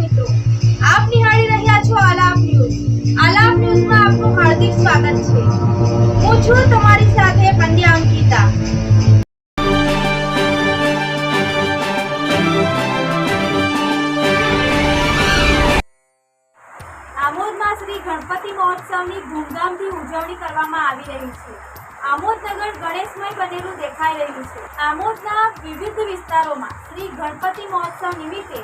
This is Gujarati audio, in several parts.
મિત્રો, આપ નિહાળી રહ્યા છો આલાપ ન્યૂઝ। આલાપ ન્યૂઝમાં આપનું હાર્દિક સ્વાગત છે। હું છું તમારી સાથે પંડ્યા અંકિતા। આમોદમાં શ્રી ગણપતિ મહોત્સવની ધૂમધામથી ઉજવણી કરવામાં આવી રહી છે। આમોદ નગર ગણેશમય બનેલું દેખાઈ રહ્યું છે। આમોદના વિવિધ વિસ્તારોમાં શ્રી ગણપતિ મહોત્સવ નિમિત્તે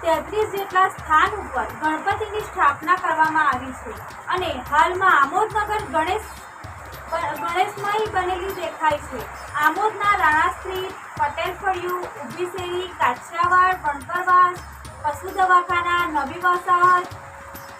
33 જેટલા સ્થાન ઉપર ગણપતિની સ્થાપના કરવામાં આવી છે અને હાલમાં આમોદ નગર ગણેશમય બનેલી દેખાય છે। આમોદના રાણા સ્ટ્રીટ, પટેલ ફળિયું, ઊભી શેરી, કાછિયાવાડ, વણકરવાસ, પશુ દવાખાના, નવી વસાહત,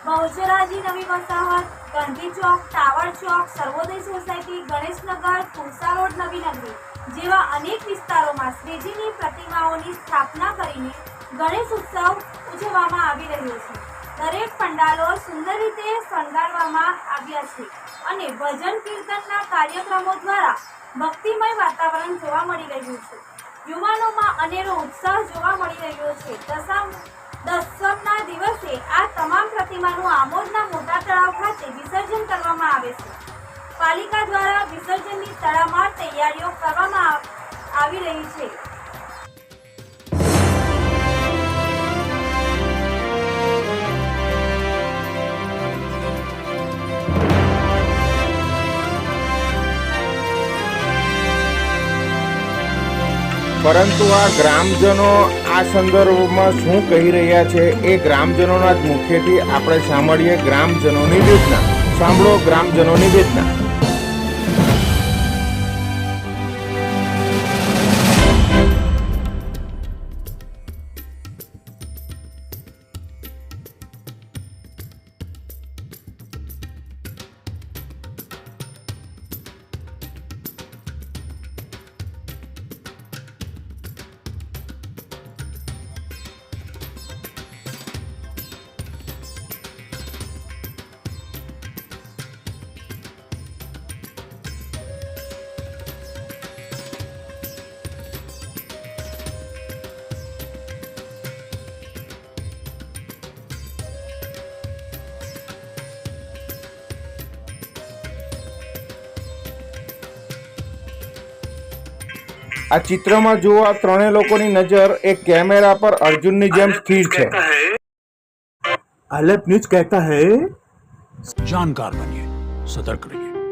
બહુચરાજી નવી વસાહત, ગાંધી ચોક, ટાવર ચોક, સર્વોદય સોસાયટી, ગણેશનગર, તુલસા રોડ, નવી નગરી જેવા અનેક વિસ્તારોમાં શ્રીજીની પ્રતિમાઓની સ્થાપના કરીને ગણેશ ઉત્સવ ઉજવવામાં આવી રહ્યો છે। દરેક પંડાલો સુંદર રીતે શણગારવામાં આવ્યા છે અને ભજન કીર્તનના કાર્યક્રમો દ્વારા ભક્તિમય વાતાવરણ જોવા મળી રહ્યું છે। યુવાનોમાં અનેરો ઉત્સાહ જોવા મળી રહ્યો છે। દસમના દિવસે આ તમામ પ્રતિમાનું આમોદના મોટા તળાવ ખાતે વિસર્જન કરવામાં આવે છે। પાલિકા દ્વારા વિસર્જનની તડામાર તૈયારીઓ કરવામાં આવી રહી છે। પરંતુ આ ગ્રામજનો આ સંદર્ભમાં શું કહી રહ્યા છે એ ગ્રામજનોના જ મુખેથી આપણે સાંભળીએ। ગ્રામજનોની વેદના સાંભળો, ગ્રામજનોની વેદના। આ ચિત્રમાં જુઓ, આ ત્રણેય લોકોની નજર એક કેમેરા પર અર્જુનની જેમ સ્થિર છે। आलप न्यूज कहता है जानकार बनिए, सतर्क रहिए।